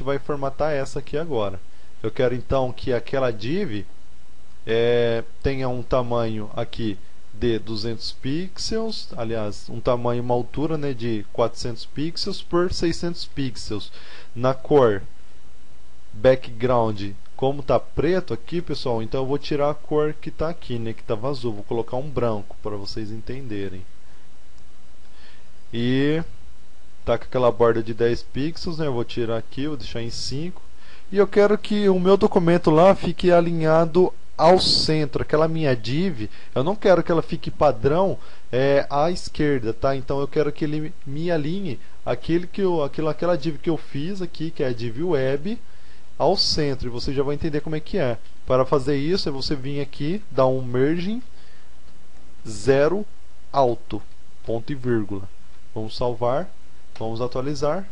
que vai formatar essa aqui agora. Eu quero então que aquela div tenha um tamanho aqui de 200 pixels, aliás, um tamanho, uma altura, né, de 400 pixels por 600 pixels. Na cor background, como está preto aqui, pessoal, então eu vou tirar a cor que está aqui, né, que estava azul, vou colocar um branco para vocês entenderem. E tá com aquela borda de 10 pixels, né, eu vou tirar aqui, vou deixar em 5. E eu quero que o meu documento lá fique alinhado ao centro, aquela minha div, eu não quero que ela fique padrão à esquerda, tá? Então eu quero que ele me alinhe aquela div que eu fiz aqui, que é a div web, ao centro, e você já vai entender como é que é. Para fazer isso, é você vir aqui, dar um merging 0 alto, ponto e vírgula. Vamos salvar, vamos atualizar.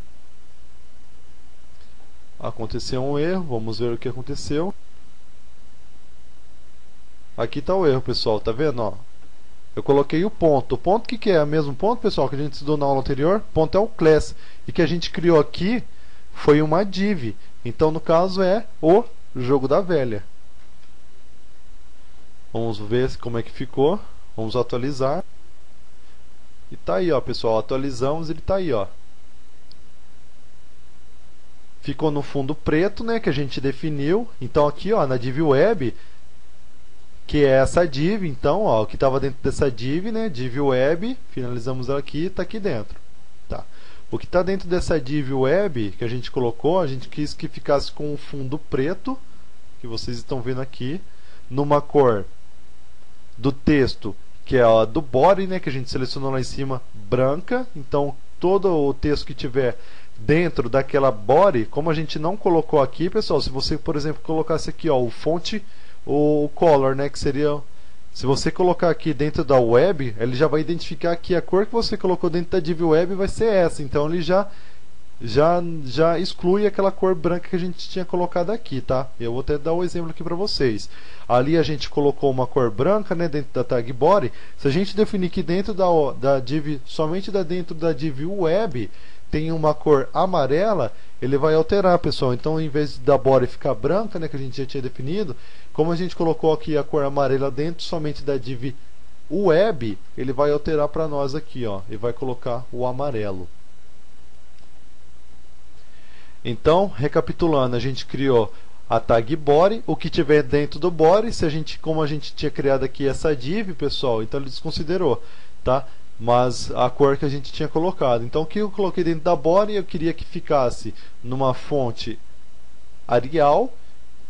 Aconteceu um erro, vamos ver o que aconteceu. Aqui está o erro, pessoal, tá vendo? Ó, eu coloquei o ponto. O ponto que é? O mesmo ponto, pessoal, que a gente estudou na aula anterior? O ponto é o class. E que a gente criou aqui foi uma div. Então, no caso, é o jogo da velha. Vamos ver como é que ficou. Vamos atualizar. E tá aí, ó, pessoal. Atualizamos, ele tá aí, ó. Ficou no fundo preto, né, que a gente definiu. Então, aqui, ó, na div web, que é essa div, então, ó, o que estava dentro dessa div, né, div web, finalizamos ela aqui, está aqui dentro, tá? O que está dentro dessa div web que a gente colocou, a gente quis que ficasse com um fundo preto, que vocês estão vendo aqui, numa cor do texto, que é a do body, né, que a gente selecionou lá em cima, branca. Então, todo o texto que tiver dentro daquela body, como a gente não colocou aqui, pessoal, se você, por exemplo, colocasse aqui, ó, o fonte, o color, né, que seria, se você colocar aqui dentro da web, ele já vai identificar que a cor que você colocou dentro da div web vai ser essa, então ele já exclui aquela cor branca que a gente tinha colocado aqui, tá? Eu vou até dar o exemplo aqui para vocês. Ali a gente colocou uma cor branca, né, dentro da tag body. Se a gente definir que dentro da div, somente dentro da div web tem uma cor amarela, ele vai alterar, pessoal. Então, em vez da body ficar branca, né, que a gente já tinha definido, como a gente colocou aqui a cor amarela dentro somente da div web, ele vai alterar para nós aqui, ó, e vai colocar o amarelo. Então, recapitulando, a gente criou a tag body, o que tiver dentro do body, como a gente tinha criado aqui essa div, pessoal, então ele desconsiderou, tá? Mas a cor que a gente tinha colocado. Então, o que eu coloquei dentro da body, eu queria que ficasse numa fonte Arial,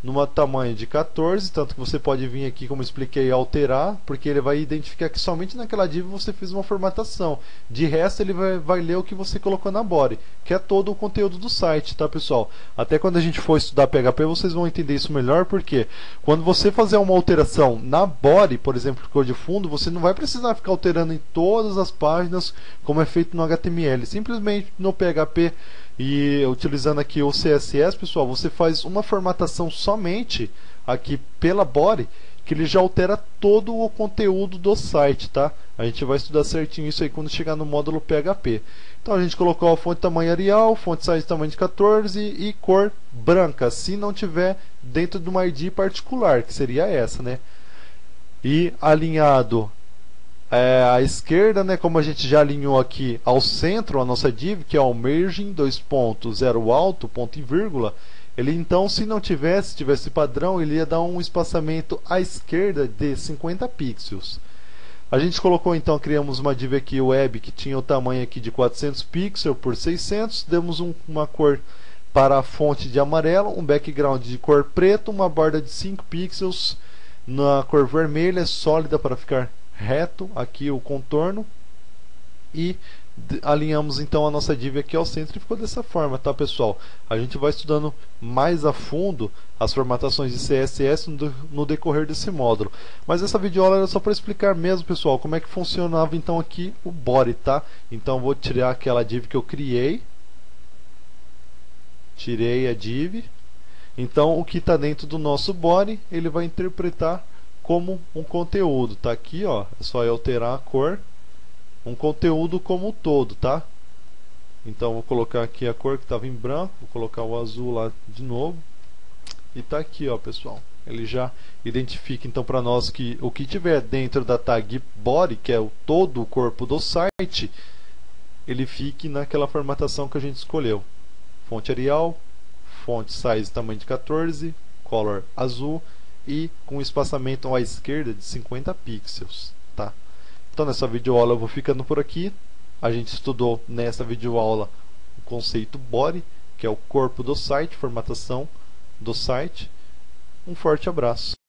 numa tamanho de 14, tanto que você pode vir aqui, como expliquei, alterar, porque ele vai identificar que somente naquela div você fez uma formatação. De resto, ele vai ler o que você colocou na body, que é todo o conteúdo do site, tá, pessoal? Até quando a gente for estudar PHP, vocês vão entender isso melhor, porque quando você fazer uma alteração na body, por exemplo, cor de fundo, você não vai precisar ficar alterando em todas as páginas, como é feito no HTML. Simplesmente no PHP e utilizando aqui o CSS, pessoal, você faz uma formatação somente aqui pela body, que ele já altera todo o conteúdo do site, tá? A gente vai estudar certinho isso aí quando chegar no módulo PHP. Então a gente colocou a fonte tamanho Arial, fonte size tamanho de 14 e cor branca, se não tiver dentro de uma ID particular, que seria essa, né? E alinhado à esquerda, né, como a gente já alinhou aqui ao centro a nossa div, que é o merging 2.0 alto, ponto e vírgula, ele então, se não tivesse padrão, ele ia dar um espaçamento à esquerda de 50 pixels. A gente colocou então, criamos uma div aqui web que tinha o tamanho aqui de 400 pixels por 600, demos uma cor para a fonte de amarelo, um background de cor preto, uma borda de 5 pixels na cor vermelha, sólida para ficar reto aqui o contorno, e alinhamos então a nossa div aqui ao centro e ficou dessa forma, tá, pessoal? A gente vai estudando mais a fundo as formatações de CSS no decorrer desse módulo, mas essa videoaula era só para explicar mesmo, pessoal, como é que funcionava então aqui o body, tá? Então vou tirar aquela div que eu criei, tirei a div. Então o que está dentro do nosso body ele vai interpretar como um conteúdo, tá aqui, ó, é só eu alterar a cor, um conteúdo como um todo, tá? Então vou colocar aqui a cor que estava em branco, vou colocar o azul lá de novo. E tá aqui, ó, pessoal. Ele já identifica então para nós que o que tiver dentro da tag body, que é todo o corpo do site, ele fique naquela formatação que a gente escolheu. Fonte Arial, fonte size tamanho de 14, color azul e com espaçamento à esquerda de 50 pixels, tá? Então nessa videoaula eu vou ficando por aqui. A gente estudou nessa videoaula o conceito body, que é o corpo do site, formatação do site. Um forte abraço.